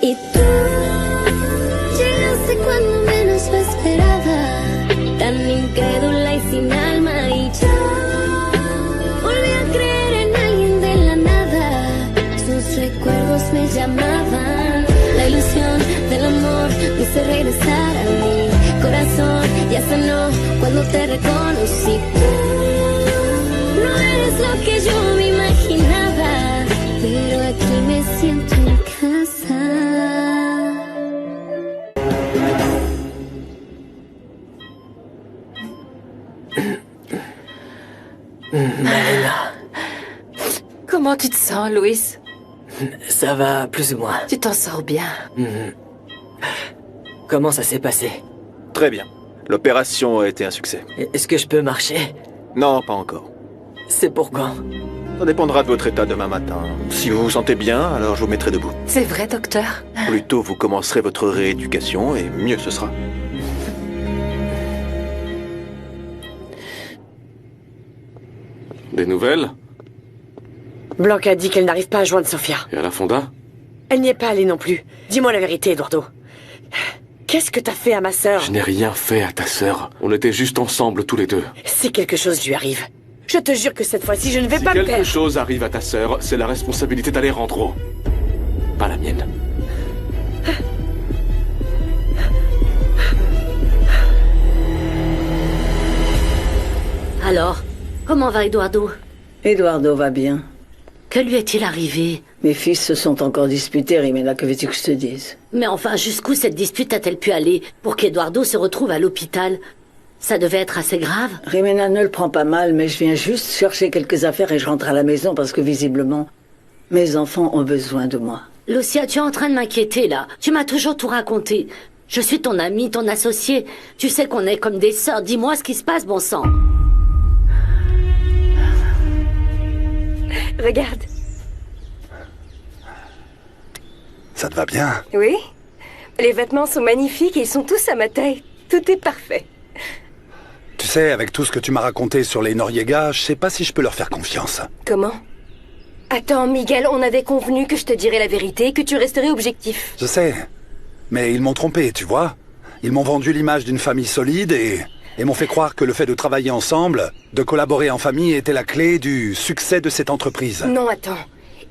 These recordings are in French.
Y tú llegaste cuando menos lo esperaba, tan incrédula y sin alma, y yo volví a creer en alguien de la nada. Sus recuerdos me llamaban, la ilusión del amor me hizo regresar a mi corazón. Ya sanó cuando te reconocí. Tú no eres lo que yo me imaginaba, pero aquí me siento en casa. Malena. Comment tu te sens, Louis? Ça va plus ou moins. Tu t'en sors bien. Comment ça s'est passé? Très bien. L'opération a été un succès. Est-ce que je peux marcher? Non, pas encore. C'est pour quand? Ça dépendra de votre état demain matin. Si vous vous sentez bien, alors je vous mettrai debout. C'est vrai, docteur? Plus tôt vous commencerez votre rééducation, et mieux ce sera. Des nouvelles? Blanca dit qu'elle n'arrive pas à joindre Sofia. Et à la Fonda? Elle n'y est pas allée non plus. Dis-moi la vérité, Eduardo. Qu'est-ce que t'as fait à ma sœur? Je n'ai rien fait à ta sœur. On était juste ensemble tous les deux. Si quelque chose lui arrive, je te jure que cette fois-ci, je ne vais Si pas me quelque taire. chose arrive à ta sœur, c'est la responsabilité d'Alejandro. Pas la mienne. Alors, comment va Eduardo? Eduardo va bien. Que lui est-il arrivé? Mes fils se sont encore disputés, Rimena, que veux-tu que je te dise? Mais enfin, jusqu'où cette dispute a-t-elle pu aller pour qu'Eduardo se retrouve à l'hôpital? Ça devait être assez grave. Rimena ne le prend pas mal, mais je viens juste chercher quelques affaires et je rentre à la maison parce que visiblement, mes enfants ont besoin de moi. Lucia, tu es en train de m'inquiéter, là. Tu m'as toujours tout raconté. Je suis ton amie, ton associée. Tu sais qu'on est comme des sœurs. Dis-moi ce qui se passe, bon sang. Regarde. Ça te va bien? Oui. Les vêtements sont magnifiques et ils sont tous à ma taille. Tout est parfait. Tu sais, avec tout ce que tu m'as raconté sur les Noriega, je sais pas si je peux leur faire confiance. Comment? Attends, Miguel, on avait convenu que je te dirais la vérité et que tu resterais objectif. Je sais. Mais ils m'ont trompé, tu vois. Ils m'ont vendu l'image d'une famille solide et m'ont fait croire que le fait de travailler ensemble, de collaborer en famille était la clé du succès de cette entreprise. Non, attends.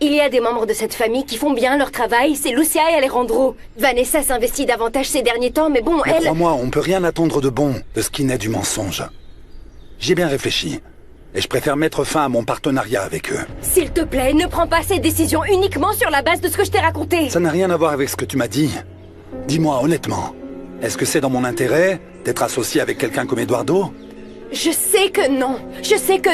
Il y a des membres de cette famille qui font bien leur travail, c'est Lucia et Alejandro. Vanessa s'investit davantage ces derniers temps, mais bon, Mais elle... crois-moi, on peut rien attendre de bon de ce qui naît du mensonge. J'ai bien réfléchi. Et je préfère mettre fin à mon partenariat avec eux. S'il te plaît, ne prends pas ces décisions uniquement sur la base de ce que je t'ai raconté. Ça n'a rien à voir avec ce que tu m'as dit. Dis-moi honnêtement, est-ce que c'est dans mon intérêt d'être associé avec quelqu'un comme Eduardo? Je sais que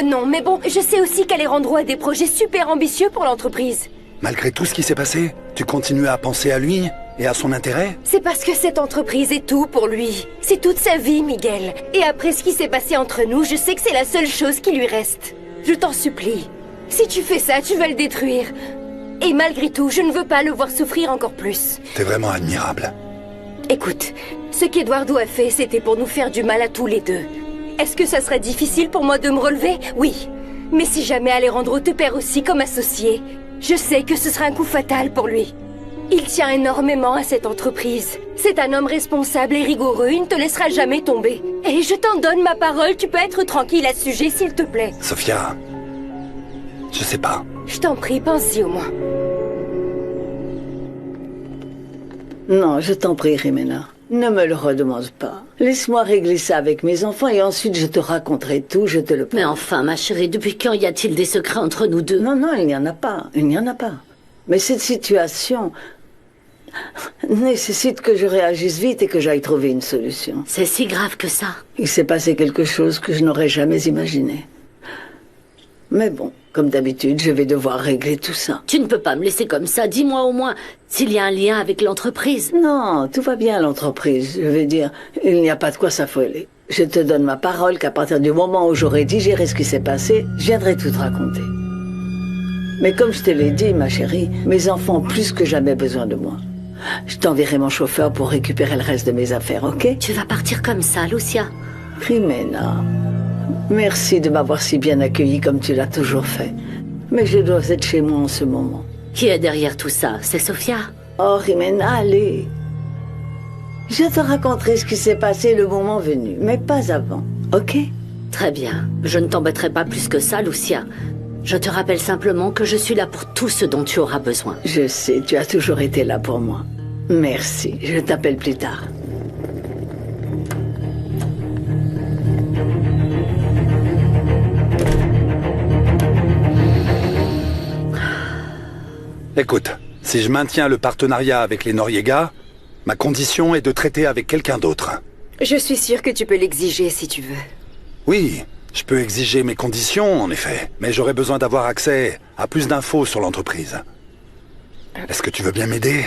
non, mais bon, je sais aussi qu'Alejandro a des projets super ambitieux pour l'entreprise. Malgré tout ce qui s'est passé, tu continues à penser à lui et à son intérêt? C'est parce que cette entreprise est tout pour lui. C'est toute sa vie, Miguel. Et après ce qui s'est passé entre nous, je sais que c'est la seule chose qui lui reste. Je t'en supplie. Si tu fais ça, tu vas le détruire. Et malgré tout, je ne veux pas le voir souffrir encore plus. T'es vraiment admirable. Écoute, ce qu'Eduardo a fait, c'était pour nous faire du mal à tous les deux. Est-ce que ça serait difficile pour moi de me relever? Oui. Mais si jamais Alejandro te perd aussi comme associé, je sais que ce sera un coup fatal pour lui. Il tient énormément à cette entreprise. C'est un homme responsable et rigoureux, il ne te laissera jamais tomber. Et je t'en donne ma parole, tu peux être tranquille à ce sujet, s'il te plaît. Sofia, je sais pas. Je t'en prie, pense-y au moins. Non, je t'en prie, Rimena. Ne me le redemande pas. Laisse-moi régler ça avec mes enfants et ensuite je te raconterai tout, je te le promets. Mais enfin, ma chérie, depuis quand y a-t-il des secrets entre nous deux? Non, il n'y en a pas. Il n'y en a pas. Mais cette situation nécessite que je réagisse vite et que j'aille trouver une solution. C'est si grave que ça? Il s'est passé quelque chose que je n'aurais jamais imaginé. Mais bon, comme d'habitude, je vais devoir régler tout ça. Tu ne peux pas me laisser comme ça. Dis-moi au moins s'il y a un lien avec l'entreprise. Non, tout va bien à l'entreprise. Je veux dire, il n'y a pas de quoi s'affoler. Je te donne ma parole qu'à partir du moment où j'aurai digéré ce qui s'est passé, je viendrai tout te raconter. Mais comme je te l'ai dit, ma chérie, mes enfants ont plus que jamais besoin de moi. Je t'enverrai mon chauffeur pour récupérer le reste de mes affaires, ok? Tu vas partir comme ça, Lucia? Rimena, merci de m'avoir si bien accueillie comme tu l'as toujours fait. Mais je dois être chez moi en ce moment. Qui est derrière tout ça? C'est Sofia? Oh, Jimena, allez. Je te raconterai ce qui s'est passé le moment venu, mais pas avant, ok? Très bien. Je ne t'embêterai pas plus que ça, Lucia. Je te rappelle simplement que je suis là pour tout ce dont tu auras besoin. Je sais, tu as toujours été là pour moi. Merci, je t'appelle plus tard. Écoute, si je maintiens le partenariat avec les Noriega, ma condition est de traiter avec quelqu'un d'autre. Je suis sûre que tu peux l'exiger si tu veux. Oui, je peux exiger mes conditions, en effet, mais j'aurais besoin d'avoir accès à plus d'infos sur l'entreprise. Est-ce que tu veux bien m'aider?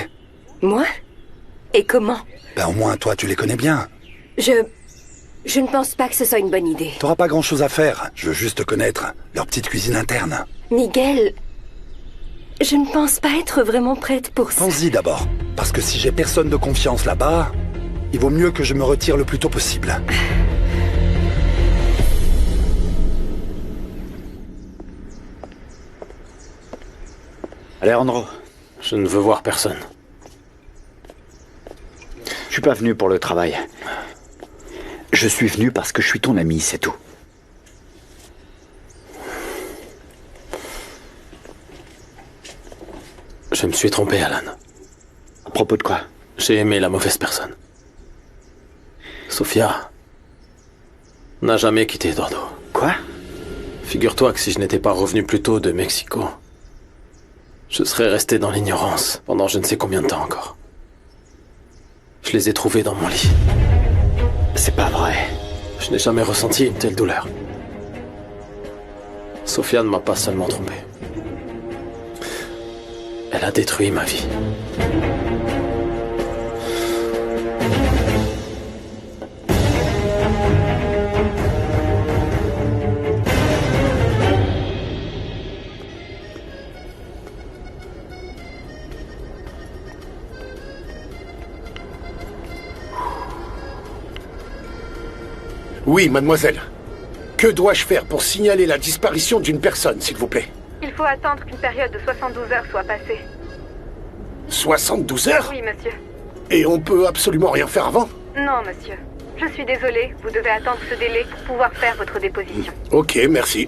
Moi? Et comment? Ben au moins, toi, tu les connais bien. Je ne pense pas que ce soit une bonne idée. T'auras pas grand-chose à faire, je veux juste connaître leur petite cuisine interne. Miguel, je ne pense pas être vraiment prête pour ça. Pense-y d'abord, parce que si j'ai personne de confiance là-bas, il vaut mieux que je me retire le plus tôt possible. Alejandro, Je ne veux voir personne. je suis pas venu pour le travail. Je suis venu parce que je suis ton ami, c'est tout. Je me suis trompé, Alan. À propos de quoi? J'ai aimé la mauvaise personne. Sofia n'a jamais quitté Eduardo. Quoi? Figure-toi que si je n'étais pas revenu plus tôt de Mexico, je serais resté dans l'ignorance pendant je ne sais combien de temps encore. Je les ai trouvés dans mon lit. C'est pas vrai. Je n'ai jamais ressenti une telle douleur. Sofia ne m'a pas seulement trompé. Elle a détruit ma vie. Oui, mademoiselle. Que dois-je faire pour signaler la disparition d'une personne, s'il vous plaît? Il faut attendre qu'une période de 72 heures soit passée. 72 heures? Oui, monsieur. Et on peut absolument rien faire avant? Non, monsieur. Je suis désolée, vous devez attendre ce délai pour pouvoir faire votre déposition. Ok, merci.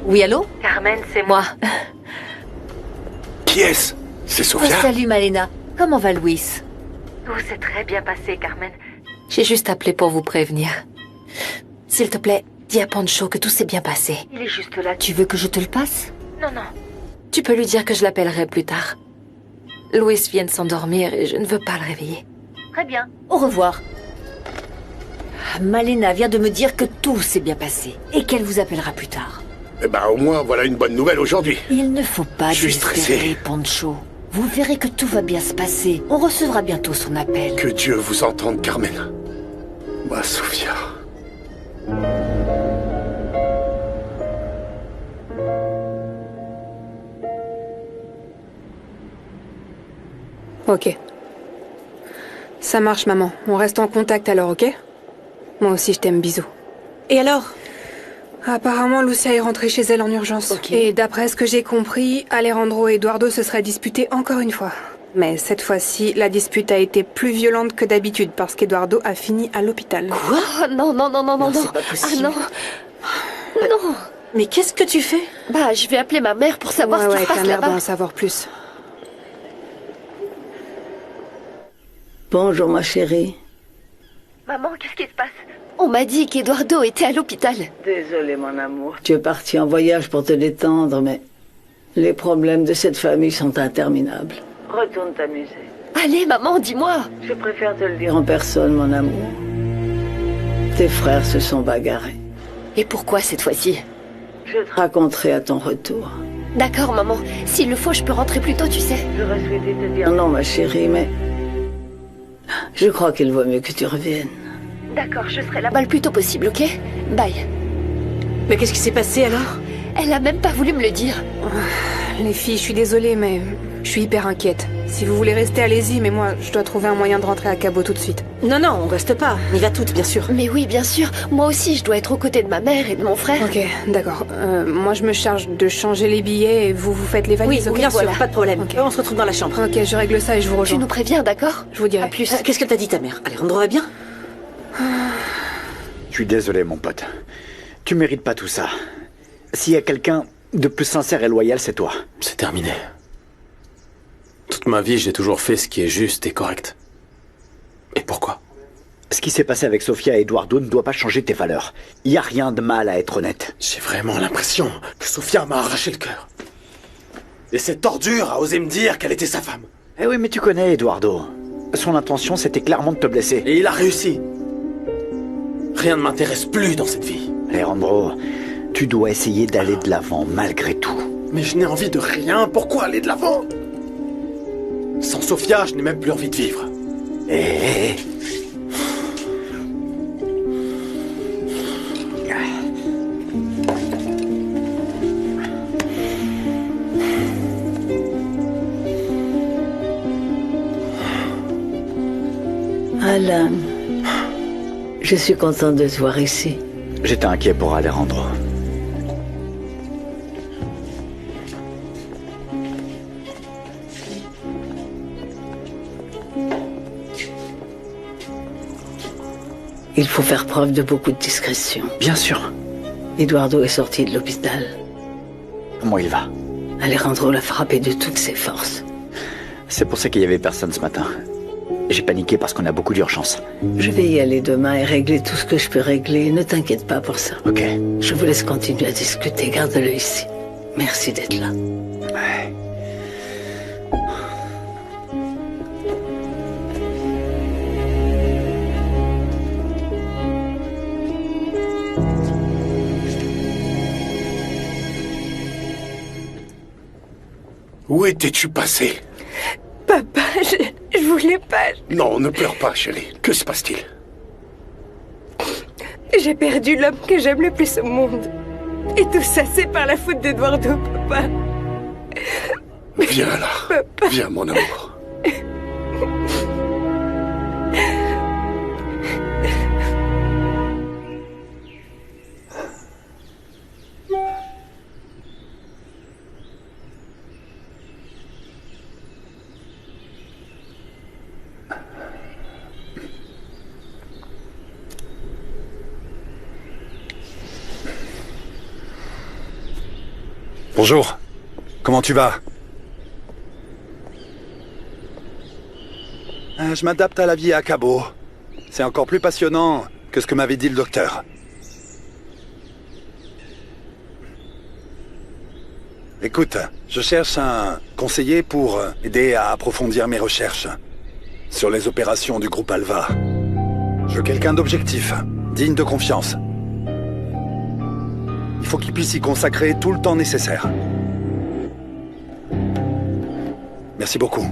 Oui, allô? Carmen, c'est moi. Qui est-ce? C'est Sofia? Salut, Malena. Comment va Louis? Tout s'est très bien passé, Carmen. J'ai juste appelé pour vous prévenir. S'il te plaît, dis à Pancho que tout s'est bien passé. Il est juste là. Tu veux que je te le passe? Non, non. Tu peux lui dire que je l'appellerai plus tard. Louis vient de s'endormir et je ne veux pas le réveiller. Très bien. Au revoir. Malena vient de me dire que tout s'est bien passé et qu'elle vous appellera plus tard. Eh ben, au moins, voilà une bonne nouvelle aujourd'hui. Il ne faut pas Je suis stressé. désespérer, Pancho. Vous verrez que tout va bien se passer. On recevra bientôt son appel. Que Dieu vous entende, Carmen. Ma Sofia. Ok. Ça marche, maman. On reste en contact alors, ok? Moi aussi, je t'aime, bisous. Et alors? Apparemment, Lucia est rentrée chez elle en urgence. Ok. Et d'après ce que j'ai compris, Alejandro et Eduardo se seraient disputés encore une fois. Mais cette fois-ci, la dispute a été plus violente que d'habitude parce qu'Eduardo a fini à l'hôpital. Quoi? Oh, non, non, non, non, non, non. C'est pas possible. Ah non. Non. Mais qu'est-ce que tu fais? Bah, je vais appeler ma mère pour savoir ce qui se ta passe mère doit là-bas. en savoir plus. Bonjour, ma chérie. Maman, qu'est-ce qui se passe? On m'a dit qu'Eduardo était à l'hôpital. Désolée, mon amour. Tu es parti en voyage pour te détendre, mais les problèmes de cette famille sont interminables. Retourne t'amuser. Allez, maman, dis-moi. Je préfère te le dire en personne, mon amour. Tes frères se sont bagarrés. Et pourquoi cette fois-ci? Je te raconterai à ton retour. D'accord, maman. S'il le faut, je peux rentrer plus tôt, tu sais. J'aurais souhaité te dire non, ma chérie, mais je crois qu'il vaut mieux que tu reviennes. D'accord, je serai là-bas le plus tôt possible, ok? Bye. Mais qu'est-ce qui s'est passé alors? Elle a même pas voulu me le dire. Les filles, je suis désolée, mais je suis hyper inquiète. Si vous voulez rester, allez-y, mais moi, je dois trouver un moyen de rentrer à Cabo tout de suite. Non, non, on reste pas. On y va toutes, bien sûr. Mais oui, bien sûr. Moi aussi, je dois être aux côtés de ma mère et de mon frère. Ok, d'accord. Moi, je me charge de changer les billets et vous faites les valises, Oui, ok? bien Voilà. sûr, pas de problème. Ok. On se retrouve dans la chambre. Ok, je règle ça et je vous rejoins. Tu nous préviens, d'accord? Je vous dirai. À plus. Qu'est-ce que t'as dit ta mère? Alejandro va bien? Je suis désolé, mon pote. Tu mérites pas tout ça. S'il y a quelqu'un de plus sincère et loyal, c'est toi. C'est terminé. Toute ma vie, j'ai toujours fait ce qui est juste et correct. Et pourquoi? Ce qui s'est passé avec Sofia et Eduardo ne doit pas changer tes valeurs. Il y a rien de mal à être honnête. J'ai vraiment l'impression que Sofia m'a arraché le cœur. Et cette ordure a osé me dire qu'elle était sa femme. Eh oui, mais tu connais Eduardo. Son intention, c'était clairement de te blesser. Et il a réussi. Rien ne m'intéresse plus dans cette vie. Alejandro, tu dois essayer d'aller de l'avant malgré tout. Mais je n'ai envie de rien. Pourquoi aller de l'avant? Sans Sofia, je n'ai même plus envie de vivre. Eh. Alan, je suis contente de te voir ici. J'étais inquiet pour Alejandro. Il faut faire preuve de beaucoup de discrétion. Bien sûr. Eduardo est sorti de l'hôpital. Comment il va? Alejandro l'a frappé de toutes ses forces. C'est pour ça qu'il y avait personne ce matin. J'ai paniqué parce qu'on a beaucoup d'urgence. Je vais y aller demain et régler tout ce que je peux régler. Ne t'inquiète pas pour ça. Ok. Je vous laisse continuer à discuter. Garde-le ici. Merci d'être là. Ouais. Où étais-tu passé? Papa, je voulais pas... Non, ne pleure pas, chérie. Que se passe-t-il? J'ai perdu l'homme que j'aime le plus au monde. Et tout ça, c'est par la faute d'Eduardo, papa. Viens là. Papa. Viens, mon amour. Bonjour. Comment tu vas? Je m'adapte à la vie à Cabo. C'est encore plus passionnant que ce que m'avait dit le docteur. Écoute, je cherche un conseiller pour aider à approfondir mes recherches sur les opérations du groupe Alva. Je veux quelqu'un d'objectif, digne de confiance. Il faut qu'il puisse y consacrer tout le temps nécessaire. Merci beaucoup.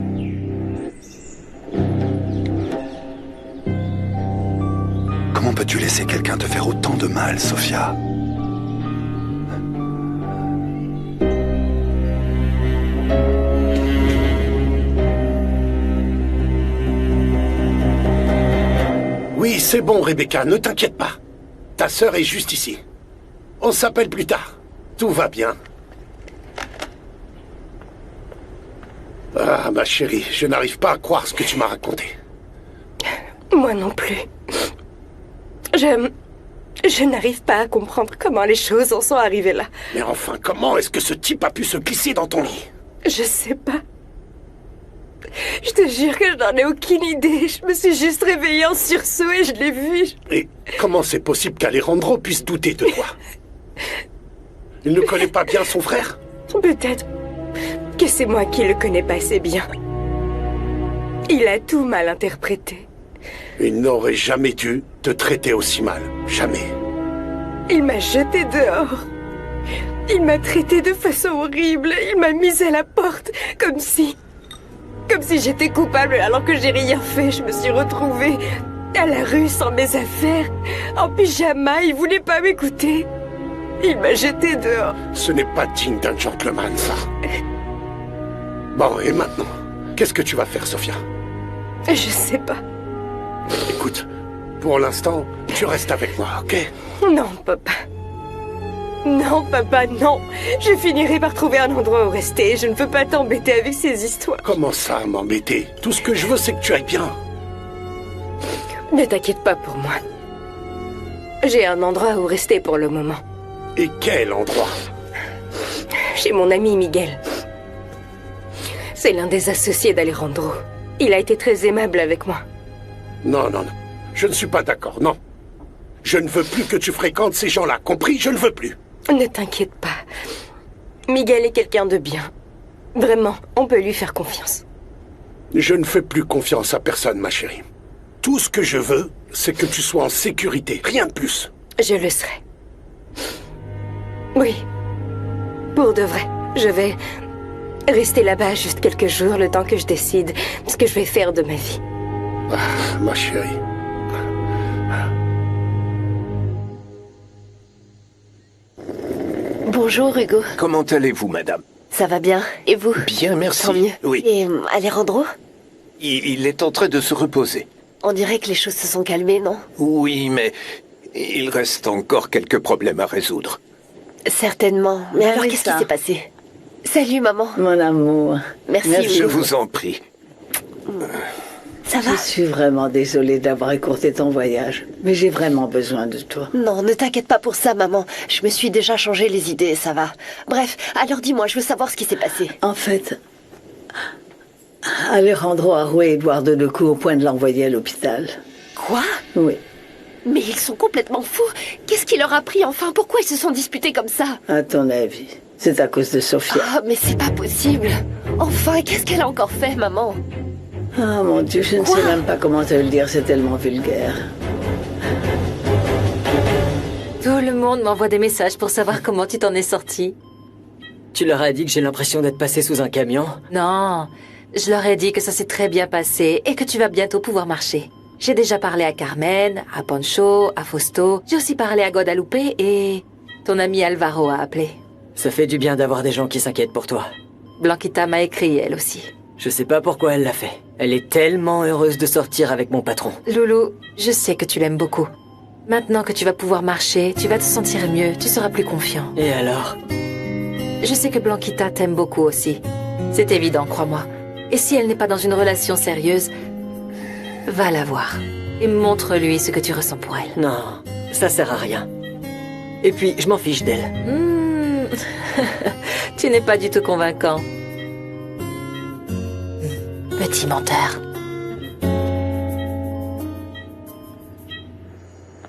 Comment peux-tu laisser quelqu'un te faire autant de mal, Sofia? Oui, c'est bon, Rebecca, ne t'inquiète pas. Ta sœur est juste ici. On s'appelle plus tard. Tout va bien. Ah, ma chérie, je n'arrive pas à croire ce que tu m'as raconté. Moi non plus. Je n'arrive pas à comprendre comment les choses en sont arrivées là. Mais enfin, comment est-ce que ce type a pu se glisser dans ton lit? Je sais pas. Je te jure que je n'en ai aucune idée. Je me suis juste réveillée en sursaut et je l'ai vu. Et comment c'est possible qu'Alejandro puisse douter de toi? Il ne connaît pas bien son frère? Peut-être que c'est moi qui le connais pas assez bien. Il a tout mal interprété. Il n'aurait jamais dû te traiter aussi mal. Jamais. Il m'a jeté dehors. Il m'a traité de façon horrible. Il m'a mise à la porte, comme si j'étais coupable alors que j'ai rien fait. Je me suis retrouvée à la rue sans mes affaires, en pyjama. Il voulait pas m'écouter. Il m'a jeté dehors. Ce n'est pas digne d'un gentleman, ça. Bon, et maintenant, qu'est-ce que tu vas faire, Sofia? Je sais pas. Écoute, pour l'instant, tu restes avec moi, ok? Non, papa. Non, papa, non. Je finirai par trouver un endroit où rester. Je ne veux pas t'embêter avec ces histoires. Comment ça, m'embêter? Tout ce que je veux, c'est que tu ailles bien. Ne t'inquiète pas pour moi. J'ai un endroit où rester pour le moment. Et quel endroit? Chez mon ami Miguel. C'est l'un des associés d'Alejandro. Il a été très aimable avec moi. Non, non, non. Je ne suis pas d'accord, non. Je ne veux plus que tu fréquentes ces gens-là, compris? Je ne veux plus. Ne t'inquiète pas. Miguel est quelqu'un de bien. Vraiment, on peut lui faire confiance. Je ne fais plus confiance à personne, ma chérie. Tout ce que je veux, c'est que tu sois en sécurité, rien de plus. Je le serai. Oui. Pour de vrai. Je vais rester là-bas juste quelques jours, le temps que je décide ce que je vais faire de ma vie. Ah, ma chérie. Bonjour Hugo. Comment allez-vous, madame? Ça va bien. Et vous? Bien, merci. Tant mieux. Oui. Et Alejandro? Il est en train de se reposer. On dirait que les choses se sont calmées, non? Oui, mais il reste encore quelques problèmes à résoudre. Certainement. Mais alors, qu'est-ce qui s'est passé? Salut, maman. Mon amour. Merci. Je vous en prie. Ça va? Je suis vraiment désolée d'avoir écourté ton voyage, mais j'ai vraiment besoin de toi. Non, ne t'inquiète pas pour ça, maman. Je me suis déjà changé les idées, ça va. Bref, alors dis-moi, je veux savoir ce qui s'est passé. En fait, Alejandro a roué Eduardo de coups au point de l'envoyer à l'hôpital. Quoi? Oui. Mais ils sont complètement fous. Qu'est-ce qui leur a pris enfin? Pourquoi ils se sont disputés comme ça? À ton avis, c'est à cause de Sofia. Ah, mais c'est pas possible. Enfin, qu'est-ce qu'elle a encore fait, maman? Ah mon Dieu, je ne sais même pas comment te le dire, c'est tellement vulgaire. Tout le monde m'envoie des messages pour savoir comment tu t'en es sorti. Tu leur as dit que j'ai l'impression d'être passé sous un camion? Non, je leur ai dit que ça s'est très bien passé et que tu vas bientôt pouvoir marcher. J'ai déjà parlé à Carmen, à Pancho, à Fausto. J'ai aussi parlé à Guadalupe et ton ami Alvaro a appelé. Ça fait du bien d'avoir des gens qui s'inquiètent pour toi. Blanquita m'a écrit, elle aussi. Je sais pas pourquoi elle l'a fait. Elle est tellement heureuse de sortir avec mon patron. Loulou, je sais que tu l'aimes beaucoup. Maintenant que tu vas pouvoir marcher, tu vas te sentir mieux, tu seras plus confiant. Et alors? Je sais que Blanquita t'aime beaucoup aussi. C'est évident, crois-moi. Et si elle n'est pas dans une relation sérieuse, va la voir. Et montre-lui ce que tu ressens pour elle. Non, ça sert à rien. Et puis, je m'en fiche d'elle. Tu n'es pas du tout convaincant. Petit menteur.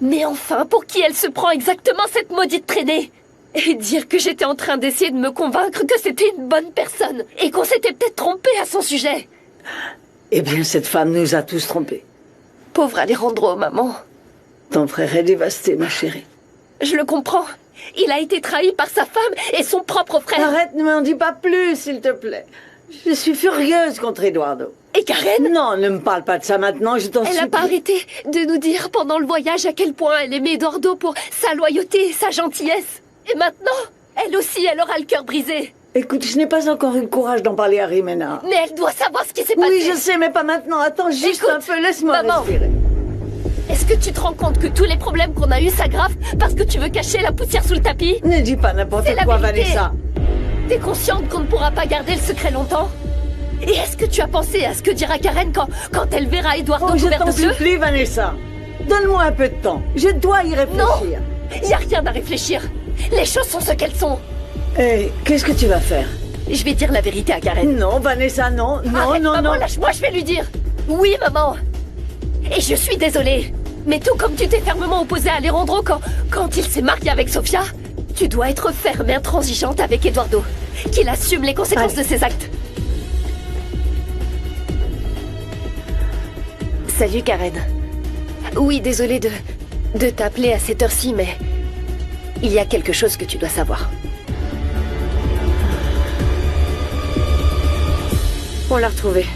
Mais enfin, pour qui elle se prend exactement cette maudite traînée? Et dire que j'étais en train d'essayer de me convaincre que c'était une bonne personne et qu'on s'était peut-être trompé à son sujet. Eh bien, cette femme nous a tous trompés. Pauvre Alejandro, maman. Ton frère est dévasté, ma chérie. Je le comprends. Il a été trahi par sa femme et son propre frère. Arrête, ne m'en dis pas plus, s'il te plaît. Je suis furieuse contre Eduardo. Et Karen? Non, ne me parle pas de ça maintenant, je t'en supplie. Elle n'a pas arrêté de nous dire pendant le voyage à quel point elle aimait Eduardo pour sa loyauté et sa gentillesse. Et maintenant, elle aussi, elle aura le cœur brisé. Écoute, je n'ai pas encore eu le courage d'en parler à Rimena. Mais elle doit savoir ce qui s'est passé. Oui, je sais, mais pas maintenant. Attends juste un peu, laisse-moi respirer. Est-ce que tu te rends compte que tous les problèmes qu'on a eus s'aggravent parce que tu veux cacher la poussière sous le tapis? Ne dis pas n'importe quoi, Vanessa. T'es consciente qu'on ne pourra pas garder le secret longtemps? Et est-ce que tu as pensé à ce que dira Karen quand elle verra Eduardo couvert de bleu? Je t'en supplie, Vanessa. Donne-moi un peu de temps. Je dois y réfléchir. Non, il n'y a rien à réfléchir. Les choses sont ce qu'elles sont. Hé, qu'est-ce que tu vas faire? Je vais dire la vérité à Karen. Non, Vanessa, non. Non, arrête, non, maman, non. Lâche-moi, je vais lui dire. Oui, maman. Et je suis désolée. Mais tout comme tu t'es fermement opposée à Alejandro quand il s'est marié avec Sofia, tu dois être ferme et intransigeante avec Eduardo. Qu'il assume les conséquences de ses actes. Salut, Karen. Oui, désolée de t'appeler à cette heure-ci, mais il y a quelque chose que tu dois savoir. On l'a retrouvée.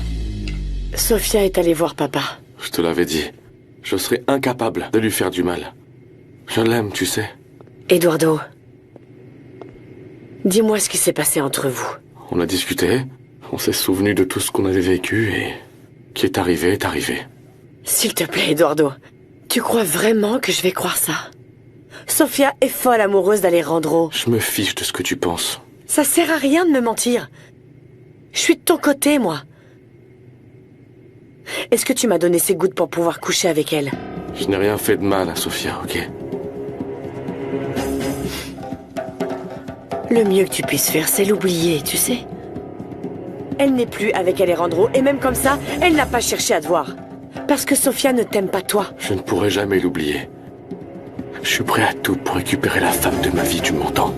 Sofia est allée voir papa. Je te l'avais dit. Je serais incapable de lui faire du mal. Je l'aime, tu sais. Eduardo, dis-moi ce qui s'est passé entre vous. On a discuté. On s'est souvenu de tout ce qu'on avait vécu et... qui est arrivé est arrivé. S'il te plaît, Eduardo. Tu crois vraiment que je vais croire ça? Sofia est folle amoureuse d'Alejandro. Je me fiche de ce que tu penses. Ça sert à rien de me mentir. Je suis de ton côté, moi. Est-ce que tu m'as donné ces gouttes pour pouvoir coucher avec elle? Je n'ai rien fait de mal à Sofia, ok? Le mieux que tu puisses faire, c'est l'oublier, tu sais. Elle n'est plus avec Alejandro, et même comme ça, elle n'a pas cherché à te voir. Parce que Sofia ne t'aime pas toi. Je ne pourrai jamais l'oublier. Je suis prêt à tout pour récupérer la femme de ma vie, tu m'entends?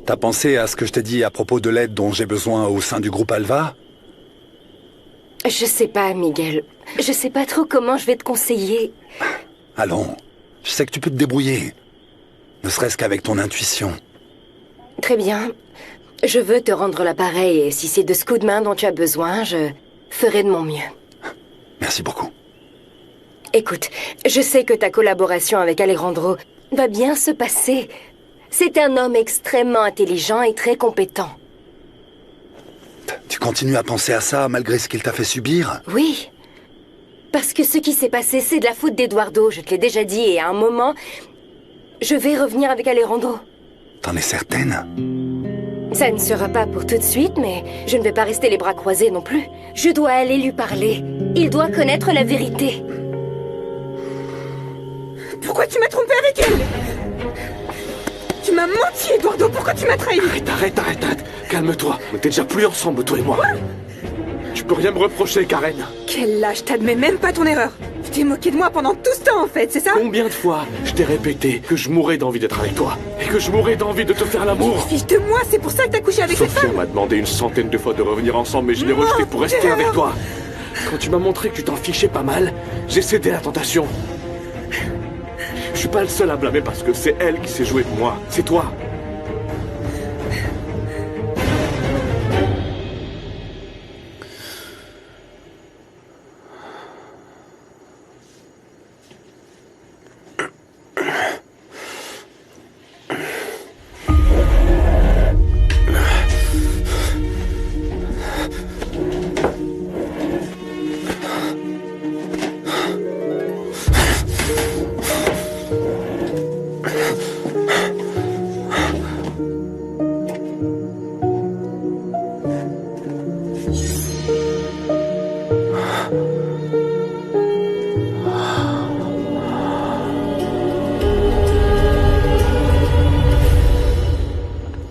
T'as pensé à ce que je t'ai dit à propos de l'aide dont j'ai besoin au sein du groupe Alva? Je sais pas, Miguel. Je sais pas trop comment je vais te conseiller. Allons, je sais que tu peux te débrouiller. Ne serait-ce qu'avec ton intuition. Très bien. Je veux te rendre l'appareil et si c'est de ce coup de main dont tu as besoin, je ferai de mon mieux. Merci beaucoup. Écoute, je sais que ta collaboration avec Alejandro va bien se passer. C'est un homme extrêmement intelligent et très compétent. Tu continues à penser à ça malgré ce qu'il t'a fait subir? Oui. Parce que ce qui s'est passé, c'est de la faute d'Eduardo, je te l'ai déjà dit, et à un moment, je vais revenir avec Alejandro. T'en es certaine? Ça ne sera pas pour tout de suite, mais je ne vais pas rester les bras croisés non plus. Je dois aller lui parler. Il doit connaître la vérité. Pourquoi tu m'as trompé avec elle? Tu m'as menti, Eduardo. Pourquoi tu m'as trahi? Arrête. Calme-toi. On était déjà plus ensemble, toi et moi. Quoi? Tu peux rien me reprocher, Karen. Quel lâche, t'admets même pas ton erreur. Tu t'es moqué de moi pendant tout ce temps, en fait, c'est ça? Combien de fois je t'ai répété que je mourrais d'envie d'être avec toi et que je mourrais d'envie de te faire l'amour? Fiche de moi, c'est pour ça que t'as couché avec cette Sofia femme. m'a demandé une centaine de fois de revenir ensemble, mais je l'ai rejeté pour rester avec toi. Quand tu m'as montré que tu t'en fichais pas mal, j'ai cédé à la tentation. Je suis pas le seul à blâmer parce que c'est elle qui s'est jouée de moi. C'est toi.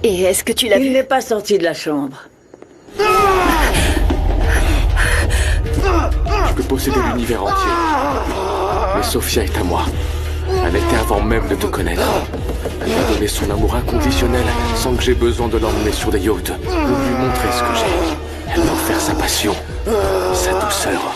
Et est-ce que tu l'as vu? Il n'est pas sorti de la chambre. Je peux posséder l'univers entier. Mais Sofia est à moi. Elle était avant même de te connaître. Elle m'a donné son amour inconditionnel sans que j'aie besoin de l'emmener sur des yachts ou de lui montrer ce que j'ai. Elle m'a offert sa passion, sa douceur.